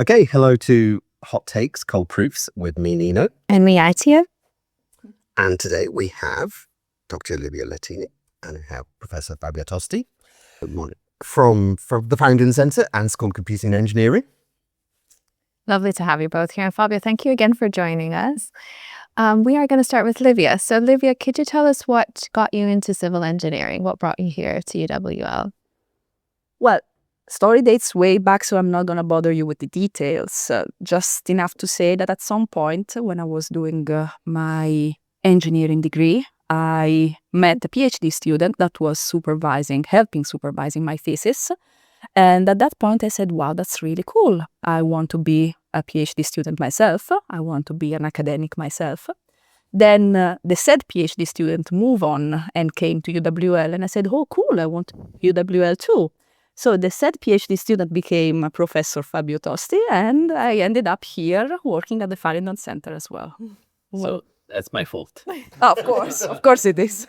Okay, hello to Hot Takes, Cold Proofs with me, Nino. And me, Aitia. And today we have Dr. Livia Lantini and we have Professor Fabio Tosti. Good morning. From the Faringdon Centre and School of Computing and Engineering. Lovely to have you both here. And Fabio, thank you again for joining us. We are going to start with Livia. So Livia, could you tell us what got you into civil engineering? What brought you here to UWL? Well, story dates way back, so I'm not going to bother you with the details. Just enough to say that at some point when I was doing my engineering degree, I met a PhD student that was helping supervising my thesis. And at that point I said, wow, that's really cool. I want to be a PhD student myself. I want to be an academic myself. Then the said PhD student moved on and came to UWL. And I said, oh, cool, I want UWL too. So the said PhD student became Professor Fabio Tosti, and I ended up here working at the Faringdon Centre as well. So that's my fault. Of course it is.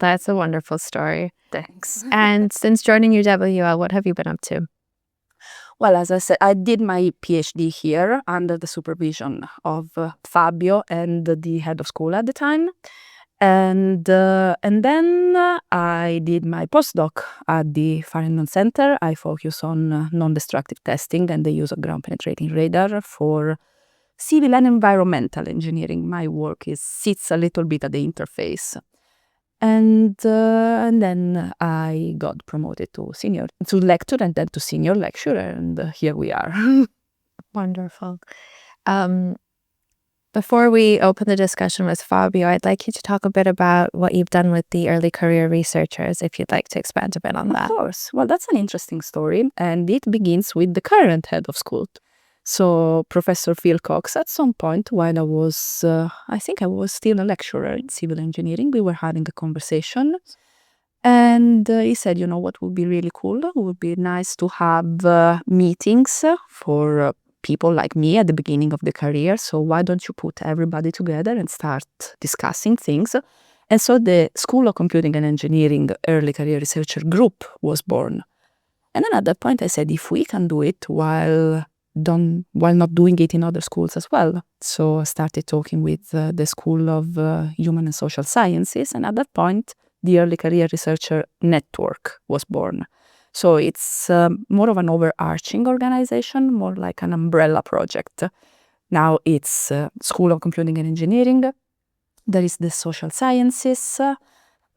That's a wonderful story. Thanks. And since joining UWL, what have you been up to? Well, as I said, I did my PhD here under the supervision of Fabio and the head of school at the time. And then I did my postdoc at the Faringdon Centre. I focus on non-destructive testing and the use of ground-penetrating radar for civil and environmental engineering. My work sits a little bit at the interface. And then I got promoted to lecturer and then to senior lecturer, and here we are. Wonderful. Before we open the discussion with Fabio, I'd like you to talk a bit about what you've done with the early career researchers, if you'd like to expand a bit on that. Of course. Well, that's an interesting story, and it begins with the current head of school. So Professor Phil Cox, at some point when I was still a lecturer in civil engineering, we were having a conversation. And he said, you know what would be really cool? It would be nice to have meetings for people like me at the beginning of the career. So why don't you put everybody together and start discussing things? And so the School of Computing and Engineering Early Career Researcher Group was born. And then at that point I said, if we can do it while not doing it in other schools as well. So I started talking with the School of Human and Social Sciences, and at that point, the Early Career Researcher Network was born. So it's more of an overarching organization, more like an umbrella project. Now it's School of Computing and Engineering. There is the Social Sciences.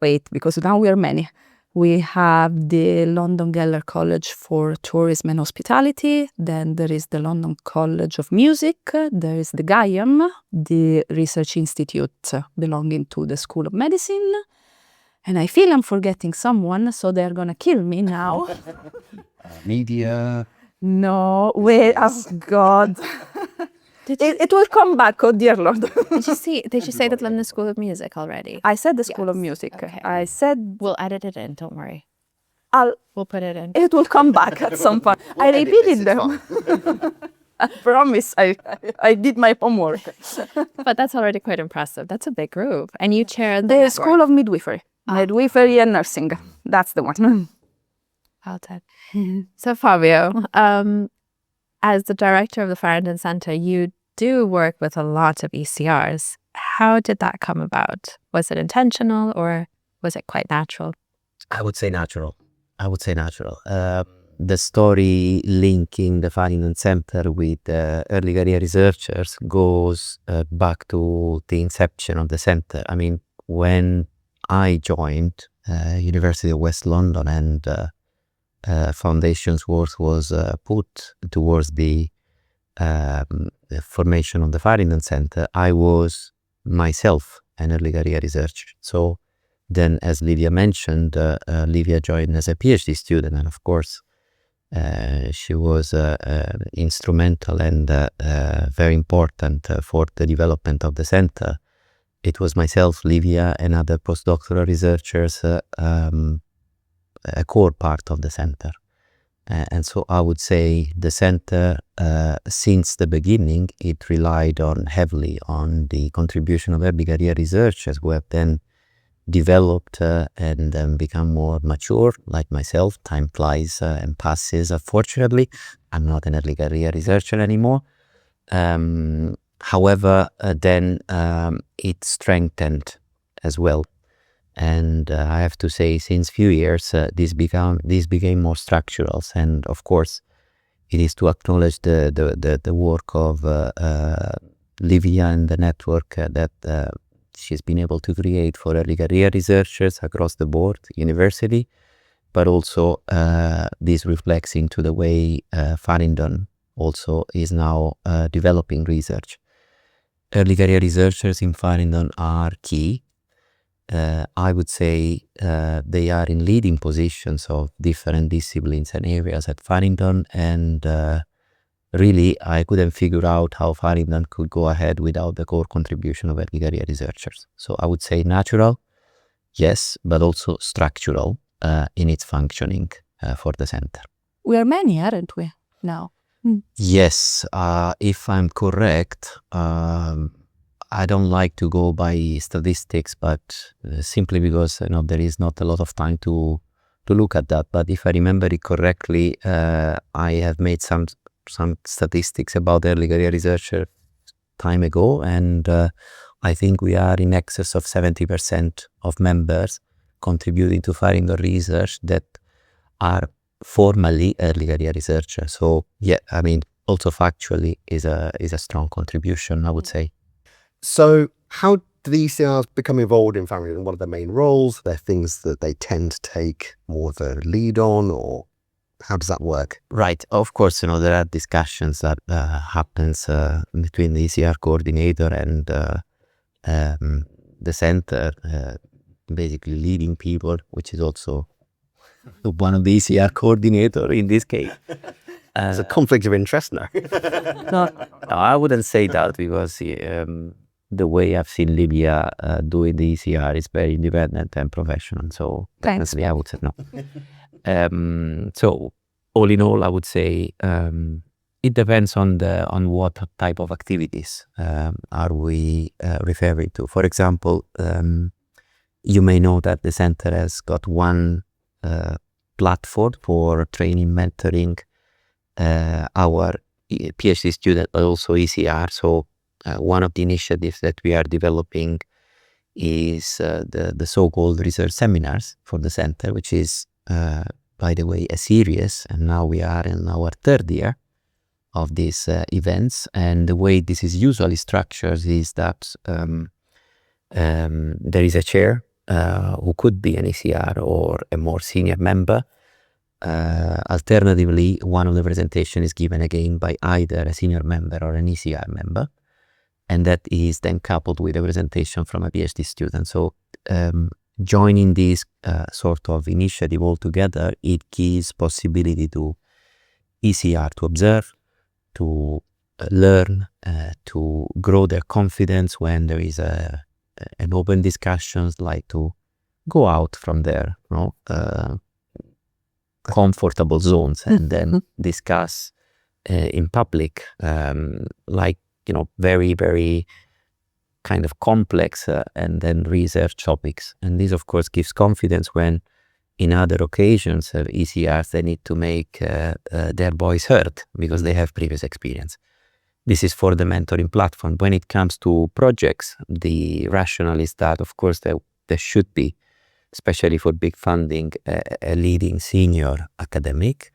Because now we are many. We have the London Geller College for Tourism and Hospitality. Then there is the London College of Music. There is the GAIAM, the research institute belonging to the School of Medicine. And I feel I'm forgetting someone, so they're going to kill me now. Media. No, wait, oh God. It will come back, oh dear Lord. Did you say that London School of Music already? I said the School of Music. Okay. I said... We'll edit it in, don't worry. We'll put it in. It will come back at some point. I repeated them. I promise, I did my homework. But that's already quite impressive. That's a big group. And you chair the School of Midwifery. Midwifery and Nursing. That's the one. Well done. So Fabio, as the director of the Faringdon Centre, you do work with a lot of ECRs. How did that come about? Was it intentional or was it quite natural? I would say natural. The story linking the Faringdon Centre with early career researchers goes back to the inception of the centre. I mean, when I joined University of West London and foundations work was put towards the formation of the Faringdon Centre, I was myself an early career researcher. So then, as Livia mentioned, Livia joined as a PhD student, and of course she was instrumental and very important for the development of the centre. It was myself, Livia, and other postdoctoral researchers, a core part of the centre. And so I would say the centre, since the beginning, it relied heavily on the contribution of early career researchers who have then developed and become more mature, like myself. Time flies and passes. Unfortunately, I'm not an early career researcher anymore. However, then it strengthened as well. And I have to say, since few years, this became more structural. And of course, it is to acknowledge the work of Livia and the network that she's been able to create for early career researchers across the board, university, but also this reflects into the way Faringdon also is now developing research. Early career researchers in Faringdon are key. I would say they are in leading positions of different disciplines and areas at Faringdon, and really I couldn't figure out how Faringdon could go ahead without the core contribution of early career researchers. So I would say natural, yes, but also structural in its functioning for the center. We are many, aren't we, now? Yes, if I'm correct, I don't like to go by statistics, but simply because there is not a lot of time to look at that. But if I remember it correctly, I have made some statistics about early career researcher time ago, and I think we are in excess of 70% of members contributing to Faringdon research that are formally early career researchers. So yeah, I mean, also factually is a strong contribution, I would say. So how do the ECRs become involved in Faringdon? What are their main roles? Are there things that they tend to take more of a lead on, or how does that work? Right. Of course, there are discussions that happens between the ECR coordinator and the center, basically leading people, which is also one of the ECR coordinator in this case. It's a conflict of interest now. No, I wouldn't say that, because the way I've seen Livia doing the ECR is very independent and professional. So Thanks. definitely I would say no. So all in all, I would say it depends on what type of activities are we referring to. For example, you may know that the center has got one platform for training, mentoring our PhD student, but also ECR. So one of the initiatives that we are developing is the so-called research seminars for the center, which is, by the way, a series. And now we are in our third year of these events. And the way this is usually structured is that there is a chair who could be an ECR or a more senior member. Alternatively, one of the presentation is given again by either a senior member or an ECR member, and that is then coupled with a presentation from a PhD student. So joining this sort of initiative all together, it gives possibility to ECR to observe, to learn, to grow their confidence when there is an open discussions, like to go out from their comfortable zones and then discuss in public, like very, very kind of complex and then research topics. And this, of course, gives confidence when in other occasions ECRs, they need to make their voice heard because they have previous experience. This is for the mentoring platform. When it comes to projects, the rationale is that, of course, there should be, especially for big funding, a leading senior academic.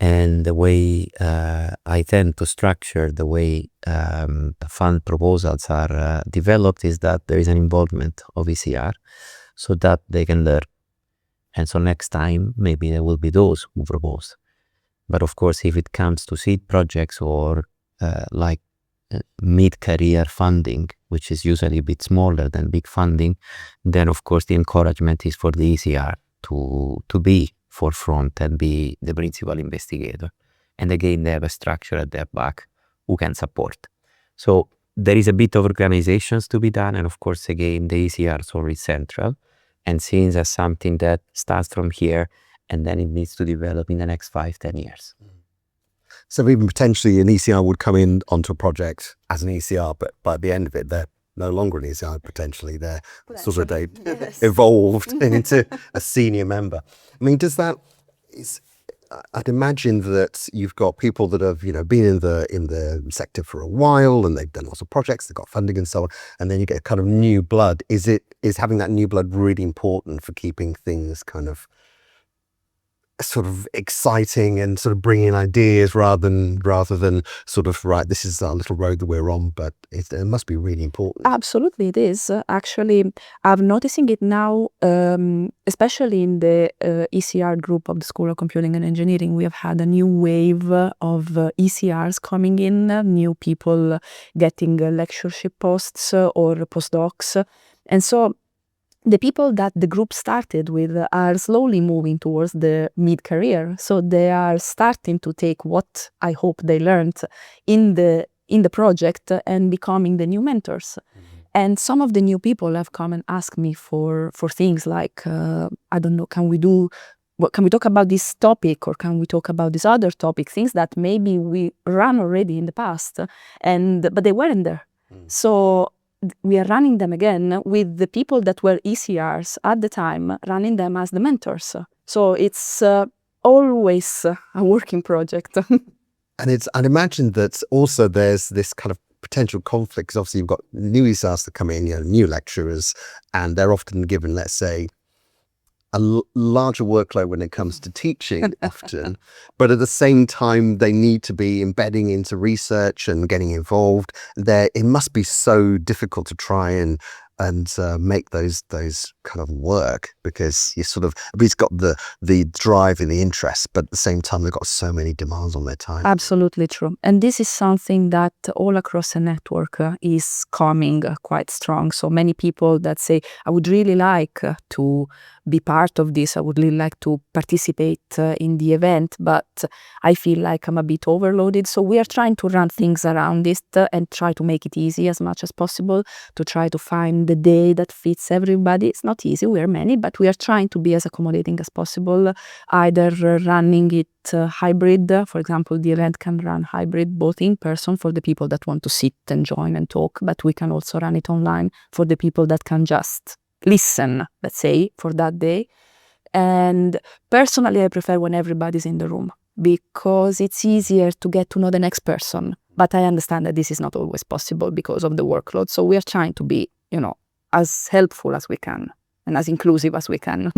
And the way I tend to structure the way fund proposals are developed is that there is an involvement of ECR so that they can learn. And so next time, maybe there will be those who propose. But of course, if it comes to seed projects or like mid-career funding, which is usually a bit smaller than big funding, then of course the encouragement is for the ECR to be forefront and be the principal investigator. And again, they have a structure at their back who can support. So there is a bit of organizations to be done, and of course again the ECR is already central and seen as something that starts from here and then it needs to develop in the next 5-10 years. So even potentially an ECR would come in onto a project as an ECR, but by the end of it, they're no longer an ECI potentially. They're they evolved into a senior member. I mean, I'd imagine that you've got people that have, been in the sector for a while and they've done lots of projects, they've got funding and so on, and then you get kind of new blood. Is having that new blood really important for keeping things kind of sort of exciting and sort of bringing ideas rather than sort of, right, this is our little road that we're on, but it must be really important. Absolutely, it is. Actually, I'm noticing it now, especially in the ECR group of the School of Computing and Engineering. We have had a new wave of ECRs coming in, new people getting lectureship posts or postdocs. And so the people that the group started with are slowly moving towards the mid-career. So they are starting to take what I hope they learned in the project and becoming the new mentors. Mm-hmm. And some of the new people have come and asked me for things like, I don't know, can we talk about this topic, or can we talk about this other topic? Things that maybe we ran already in the past, but they weren't there. Mm. So we are running them again with the people that were ECRs at the time, running them as the mentors. So it's always a working project. And I'd imagine that also there's this kind of potential conflict, because obviously you've got new ECRs that come in, new lecturers, and they're often given, let's say, a larger workload when it comes to teaching often, but at the same time they need to be embedding into research and getting involved. It must be so difficult to try and make those kind of work, because everybody's got the drive and the interest, but at the same time they've got so many demands on their time. Absolutely true. And this is something that all across the network is coming quite strong. So many people that say, I would really like to be part of this, I would really like to participate in the event, but I feel like I'm a bit overloaded. So we are trying to run things around this and try to make it easy as much as possible, to try to find the day that fits everybody. It's not easy, we are many, but we are trying to be as accommodating as possible, either running it hybrid. For example, the event can run hybrid, both in person for the people that want to sit and join and talk, but we can also run it online for the people that can just listen, let's say, for that day. And personally, I prefer when everybody's in the room, because it's easier to get to know the next person. But I understand that this is not always possible because of the workload. So we are trying to be, as helpful as we can and as inclusive as we can.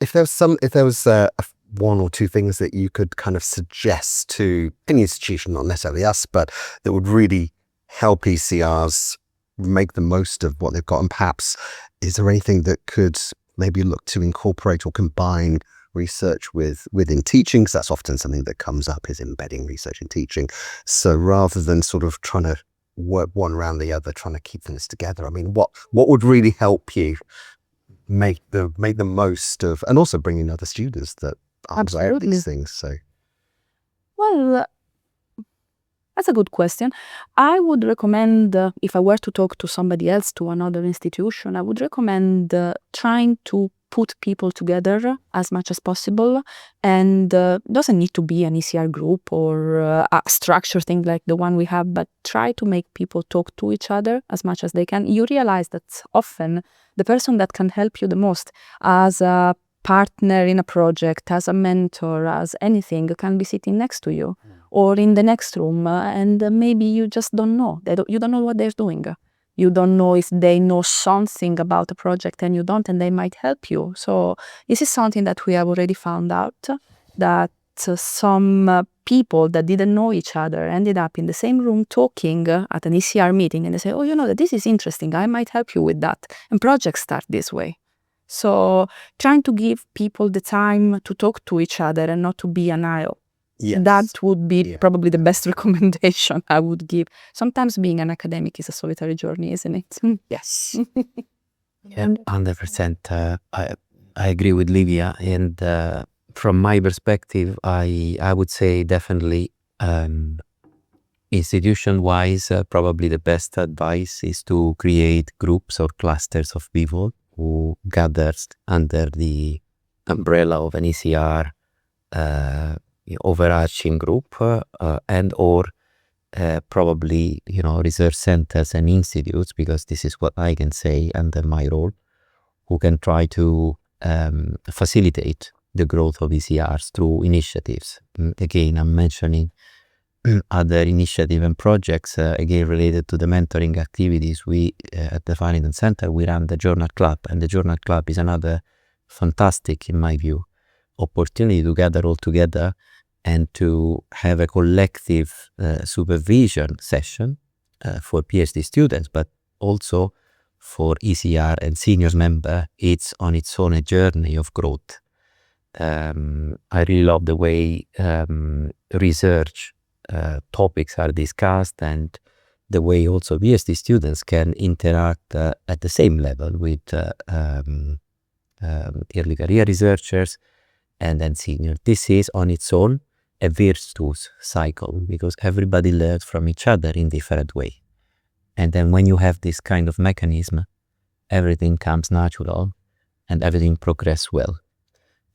If there was one or two things that you could kind of suggest to any institution, not necessarily us, but that would really help ECRs make the most of what they've got, and perhaps is there anything that could maybe look to incorporate or combine research within teaching? Because that's often something that comes up, is embedding research in teaching. So rather than sort of trying to work one around the other, trying to keep things together, I mean, what would really help you make the most of, and also bring in other students that are aware of these things? So, well, that's a good question. I would recommend, if I were to talk to somebody else, to another institution, I would recommend trying to put people together as much as possible. And doesn't need to be an ECR group or a structured thing like the one we have, but try to make people talk to each other as much as they can. You realize that often the person that can help you the most as a partner in a project, as a mentor, as anything, can be sitting next to you or in the next room, and maybe you just don't know. You don't know what they're doing. You don't know if they know something about the project and you don't, and they might help you. So this is something that we have already found out, that some people that didn't know each other ended up in the same room talking at an ECR meeting, and they say, oh, that this is interesting, I might help you with that. And projects start this way. So trying to give people the time to talk to each other and not to be an aisle. Yes. That would be probably the best recommendation I would give. Sometimes being an academic is a solitary journey, isn't it? Yes. Yeah, 100%. I agree with Livia. And from my perspective, I would say definitely institution-wise, probably the best advice is to create groups or clusters of people who gathers under the umbrella of an ECR overarching group, and or probably, research centers and institutes, because this is what I can say under my role, who can try to facilitate the growth of ECRs through initiatives. Again, I'm mentioning other initiatives and projects, again, related to the mentoring activities. We, at the Faringdon Centre, we run the Journal Club, and the Journal Club is another fantastic, in my view, opportunity to gather all together and to have a collective supervision session for PhD students, but also for ECR and seniors member. It's on its own a journey of growth. I really love the way research topics are discussed, and the way also PhD students can interact at the same level with early career researchers and then senior. This is on its own a virtuous cycle, because everybody learns from each other in different way. And then when you have this kind of mechanism, everything comes natural and everything progresses well.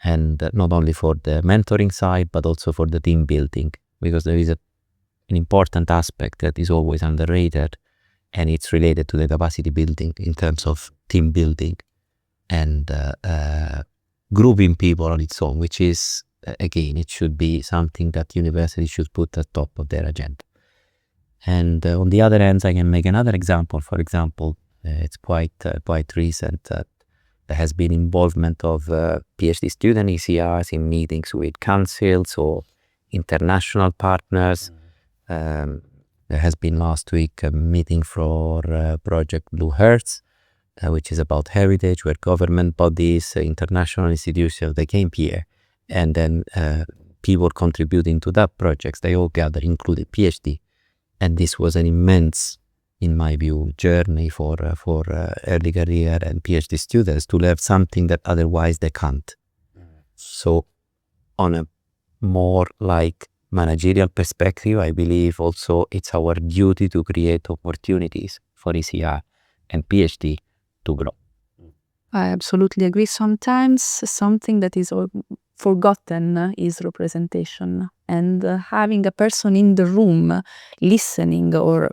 And not only for the mentoring side, but also for the team building, because there is an important aspect that is always underrated, and it's related to the capacity building in terms of team building and grouping people on its own, which is, again, it should be something that universities should put at top of their agenda. And on the other hand, I can make another example. For example, it's quite recent that there has been involvement of PhD student ECRs in meetings with councils or international partners. There has been last week a meeting for Project Blue Hearts, which is about heritage, where government bodies, international institutions, they came here, and then people contributing to that project, they all gathered, including PhD. And this was an immense, in my view, journey for early career and PhD students to learn something that otherwise they can't. So on a more like managerial perspective, I believe also it's our duty to create opportunities for ECR and PhD to grow. I absolutely agree. Sometimes something that is forgotten is representation, and having a person in the room listening, or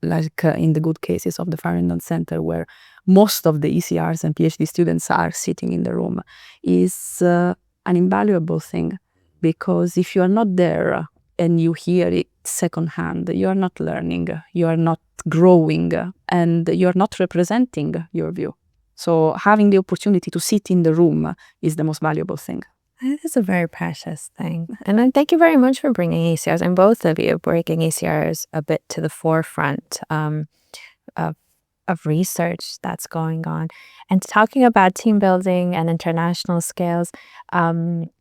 like in the good cases of the Faringdon Centre, where most of the ECRs and PhD students are sitting in the room, is an invaluable thing, because if you are not there and you hear it secondhand, you are not learning, you are not growing, and you are not representing your view. So having the opportunity to sit in the room is the most valuable thing. It is a very precious thing. And then thank you very much for bringing ECRs, and both of you bringing ECRs a bit to the forefront of research that's going on. And talking about team building and international scales,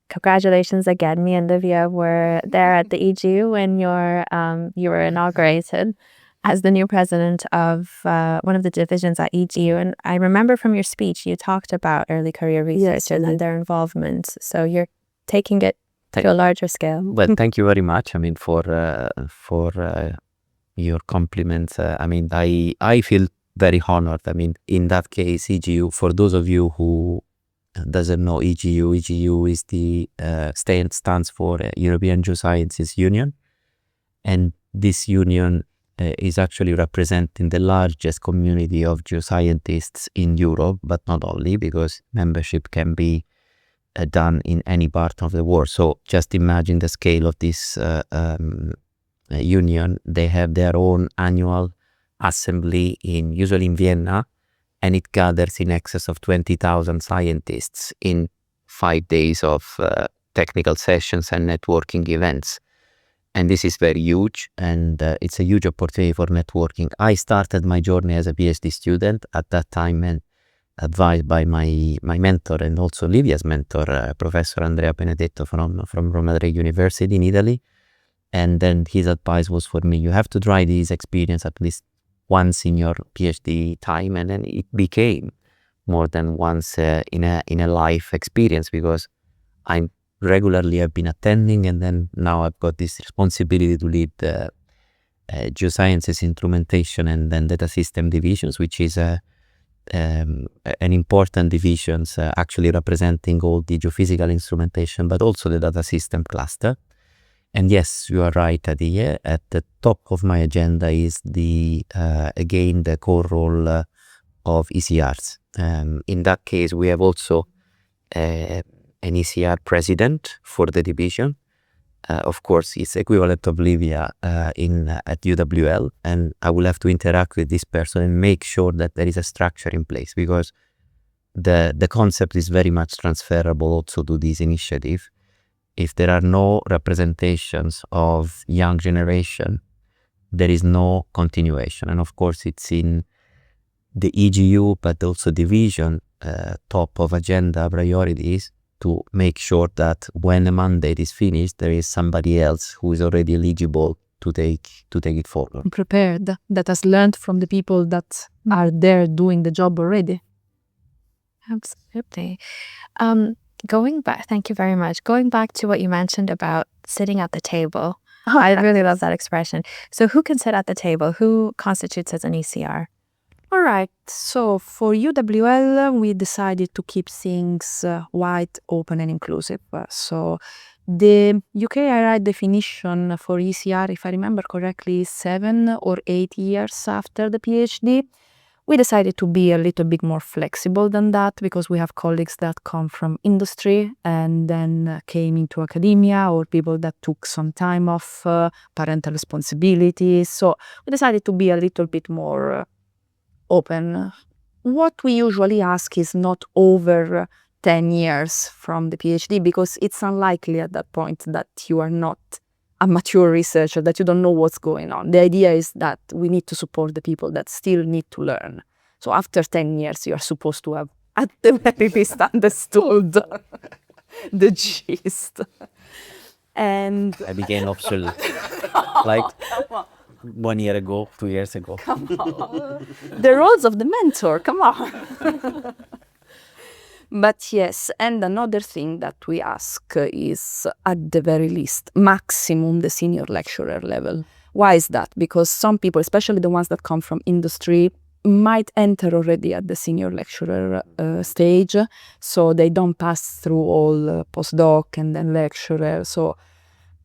congratulations again. Me and Livia were there at the EGU when you were inaugurated as the new president of one of the divisions at EGU. And I remember from your speech, you talked about early career researchers and their involvement. So you're taking it to a larger scale. Well, thank you very much. I mean, for your compliments. I feel very honored. I mean, in that case, EGU, for those of you who doesn't know EGU is the stands for European Geosciences Union. And this union is actually representing the largest community of geoscientists in Europe, but not only, because membership can be done in any part of the world. So just imagine the scale of this union. They have their own annual assembly usually in Vienna, and it gathers in excess of 20,000 scientists in 5 days of technical sessions and networking events. And this is very huge, and it's a huge opportunity for networking. I started my journey as a PhD student at that time, and advised by my mentor and also Livia's mentor, Professor Andrea Benedetto from Roma Tre University in Italy. And then his advice was for me, you have to try this experience at least once in your PhD time. And then it became more than once in a life experience, because I regularly have been attending, and then now I've got this responsibility to lead the geosciences instrumentation and then data system divisions, which is an important divisions actually representing all the geophysical instrumentation, but also the data system cluster. And yes, you are right, Adia. At the top of my agenda is again the core role of ECRs. In that case, we have also an ECR president for the division. Of course, it's equivalent of Livia at UWL, and I will have to interact with this person and make sure that there is a structure in place, because the concept is very much transferable also to this initiative. If there are no representations of young generation, there is no continuation. And of course, it's in the EGU, but also division, top of agenda priorities, to make sure that when a mandate is finished, there is somebody else who is already eligible to take it forward. Prepared, that has learned from the people that are there doing the job already. Absolutely. Going back, thank you very much. Going back to what you mentioned about sitting at the table. I really love that expression. So who can sit at the table? Who constitutes as an ECR? All right, so for UWL, we decided to keep things wide, open and inclusive. So the UKRI definition for ECR, if I remember correctly, is 7 or 8 years after the PhD. We decided to be a little bit more flexible than that, because we have colleagues that come from industry and then came into academia, or people that took some time off parental responsibilities. So we decided to be a little bit more open. What we usually ask is not over 10 years from the PhD, because it's unlikely at that point that you are not a mature researcher, that you don't know what's going on. The idea is that we need to support the people that still need to learn. So after 10 years, you are supposed to have at the very least understood the gist. And I became obsolete like 1 year ago, 2 years ago. come on. The roles of the mentor, come on. But yes, and another thing that we ask is, at the very least, maximum the senior lecturer level. Why is that? Because some people, especially the ones that come from industry, might enter already at the senior lecturer stage, so they don't pass through all postdoc and then lecturer.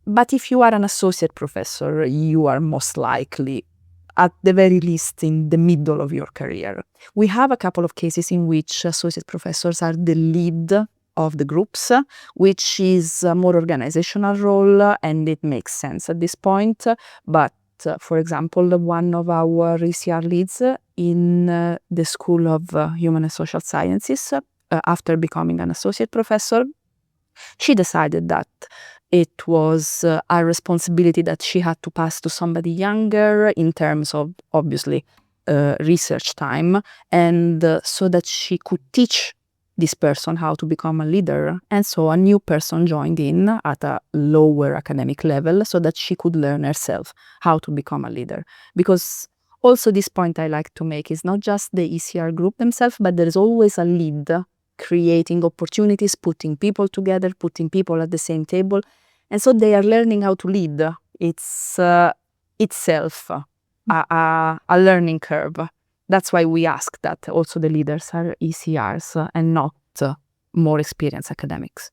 But if you are an associate professor, you are most likely at the very least in the middle of your career. We have a couple of cases in which associate professors are the lead of the groups, which is a more organizational role, and it makes sense at this point. But for example, one of our ECR leads in the School of Human and Social Sciences, after becoming an associate professor, she decided that it was a responsibility that she had to pass to somebody younger in terms of, obviously, research time, and so that she could teach this person how to become a leader. And so a new person joined in at a lower academic level so that she could learn herself how to become a leader. Because also this point I like to make is not just the ECR group themselves, but there is always a lead creating opportunities, putting people together, putting people at the same table. And so they are learning how to lead. It's itself a learning curve. That's why we ask that also the leaders are ECRs and not more experienced academics.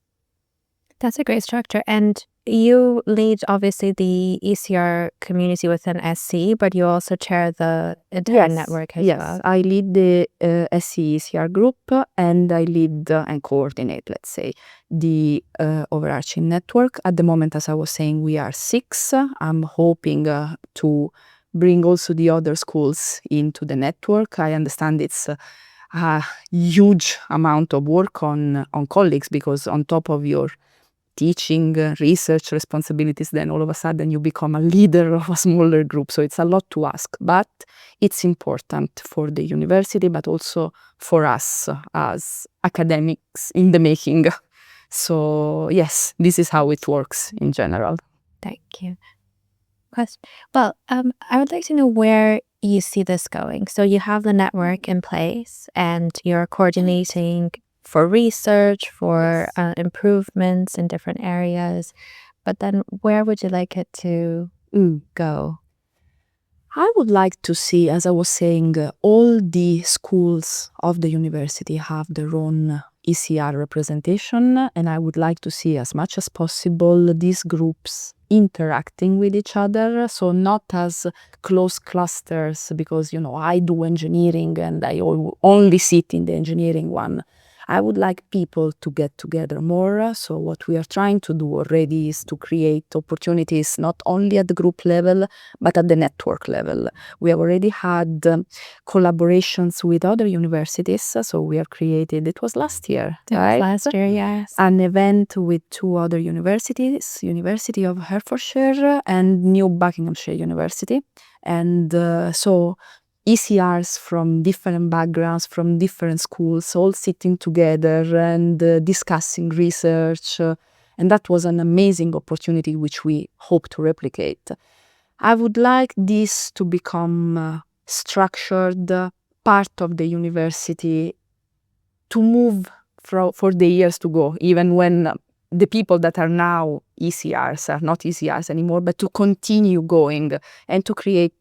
That's a great structure. And you lead, obviously, the ECR community within SC, but you also chair the entire network as well. Yes, I lead the SC ECR group, and I lead and coordinate, let's say, the overarching network. At the moment, as I was saying, we are 6. I'm hoping to bring also the other schools into the network. I understand it's a huge amount of work on colleagues, because on top of your teaching, research responsibilities, then all of a sudden you become a leader of a smaller group. So it's a lot to ask, but it's important for the university, but also for us as academics in the making. So yes, this is how it works in general. Thank you. Well, I would like to know where you see this going. So you have the network in place and you're coordinating for research, for improvements in different areas. But then where would you like it to go? I would like to see, as I was saying, all the schools of the university have their own ECR representation, and I would like to see as much as possible these groups interacting with each other, so not as close clusters because, I do engineering and I only sit in the engineering one. I would like people to get together more. So what we are trying to do already is to create opportunities not only at the group level, but at the network level. We have already had collaborations with other universities. So we have created, it was last year, right? Last year, yes. An event with 2 other universities, University of Hertfordshire and New Buckinghamshire University. And so ECRs from different backgrounds, from different schools, all sitting together and discussing research. And that was an amazing opportunity which we hope to replicate. I would like this to become structured part of the university to move for the years to go, even when the people that are now ECRs are not ECRs anymore, but to continue going and to create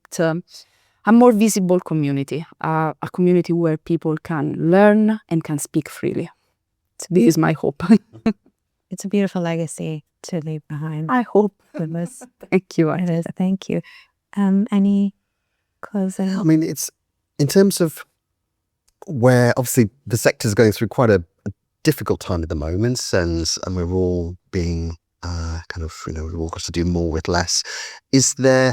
a more visible community, a community where people can learn and can speak freely. So this is my hope. It's a beautiful legacy to leave behind. I hope. Goodness. Thank you. It is. Thank you. Any closing? I mean, it's in terms of where obviously the sector is going through quite a difficult time at the moment, and we're all being we've all got to do more with less.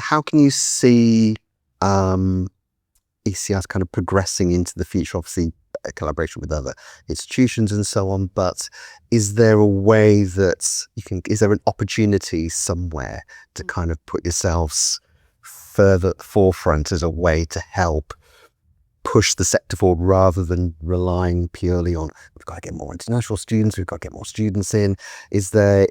How can you see ECRs kind of progressing into the future? Obviously, a collaboration with other institutions and so on, but is there a way that is there an opportunity somewhere to kind of put yourselves further forefront as a way to help push the sector forward rather than relying purely on we've got to get more international students, we've got to get more students in? Is there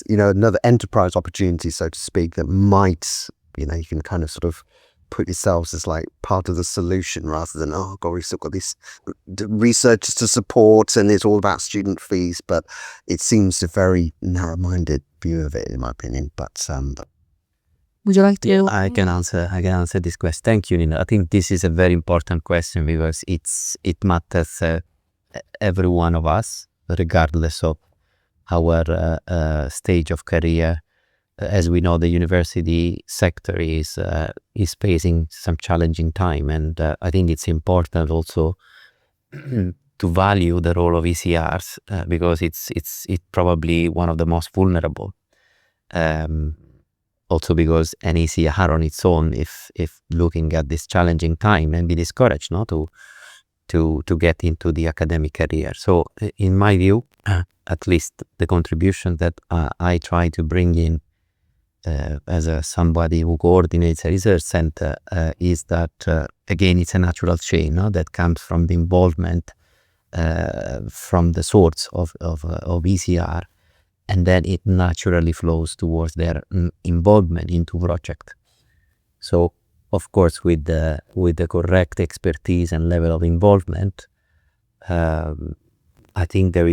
another enterprise opportunity, so to speak, that might you can kind of sort of put yourselves as like part of the solution rather than, oh god, we've still got these researchers to support and it's all about student fees? But it seems a very narrow-minded view of it, in my opinion. But would you like to? Yeah, I can answer this question. Thank you, Nina. I think this is a very important question because it matters every one of us, regardless of our stage of career. As we know, the university sector is facing some challenging time, and I think it's important also to value the role of ECRs because it's probably one of the most vulnerable. Also because an ECR on its own, if looking at this challenging time, and be discouraged to get into the academic career. So in my view, at least the contribution that I try to bring in as somebody who coordinates a research center is that again it's a natural chain that comes from the involvement from the source of ECR, and then it naturally flows towards their involvement into project. So of course with the correct expertise and level of involvement, I think there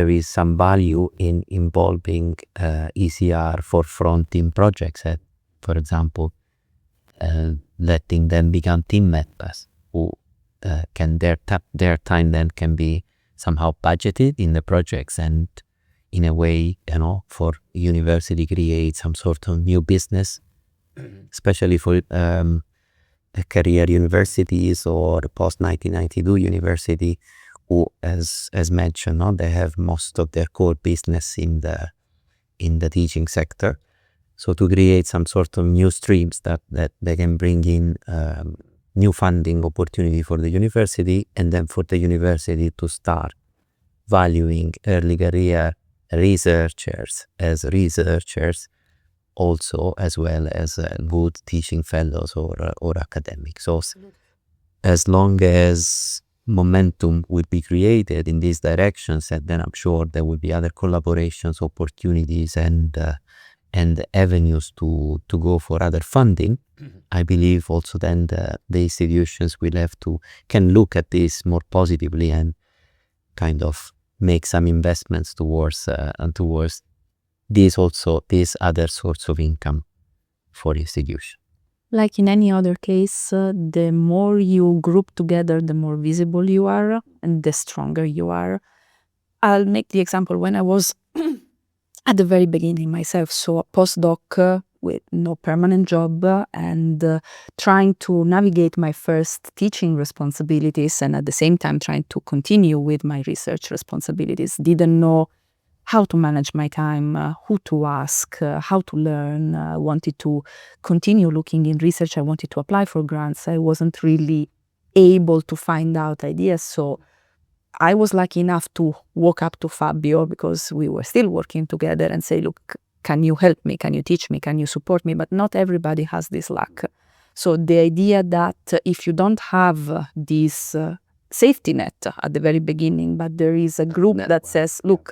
is some value in involving ECR forefront in projects, for example, letting them become team members who can their time then can be somehow budgeted in the projects, and in a way, for university create some sort of new business, especially for career universities or post 1992 university, who, as mentioned, they have most of their core business in the teaching sector. So to create some sort of new streams that they can bring in new funding opportunity for the university, and then for the university to start valuing early career researchers as researchers also, as well as good teaching fellows or academics. So as long as momentum will be created in these directions, and then I'm sure there will be other collaborations, opportunities, and avenues to go for other funding. I believe also then the institutions can look at this more positively and kind of make some investments towards these other sorts of income for institutions. Like in any other case, the more you group together, the more visible you are and the stronger you are. I'll make the example when I was at the very beginning myself. So a postdoc with no permanent job and trying to navigate my first teaching responsibilities and at the same time trying to continue with my research responsibilities. Didn't know how to manage my time, who to ask, how to learn. Wanted to continue looking in research. I wanted to apply for grants. I wasn't really able to find out ideas. So I was lucky enough to walk up to Fabio, because we were still working together, and say, look, can you help me? Can you teach me? Can you support me? But not everybody has this luck. So the idea that if you don't have this safety net at the very beginning, but there is a group that says, look,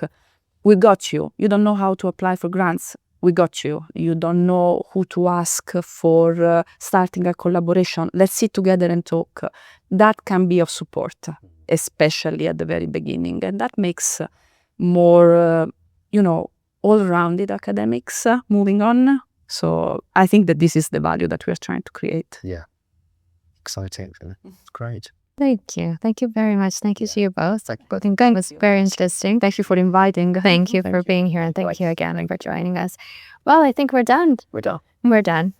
we got you. You don't know how to apply for grants. We got you. You don't know who to ask for starting a collaboration. Let's sit together and talk. That can be of support, especially at the very beginning. And that makes more, all-rounded academics moving on. So I think that this is the value that we're trying to create. Yeah. Exciting. It's great. Thank you. Thank you very much. Thank you to you both. I think it was very interesting. Thank you for inviting. Thank you for being here, and thank you again for joining us. Well, I think we're done. We're done. We're done.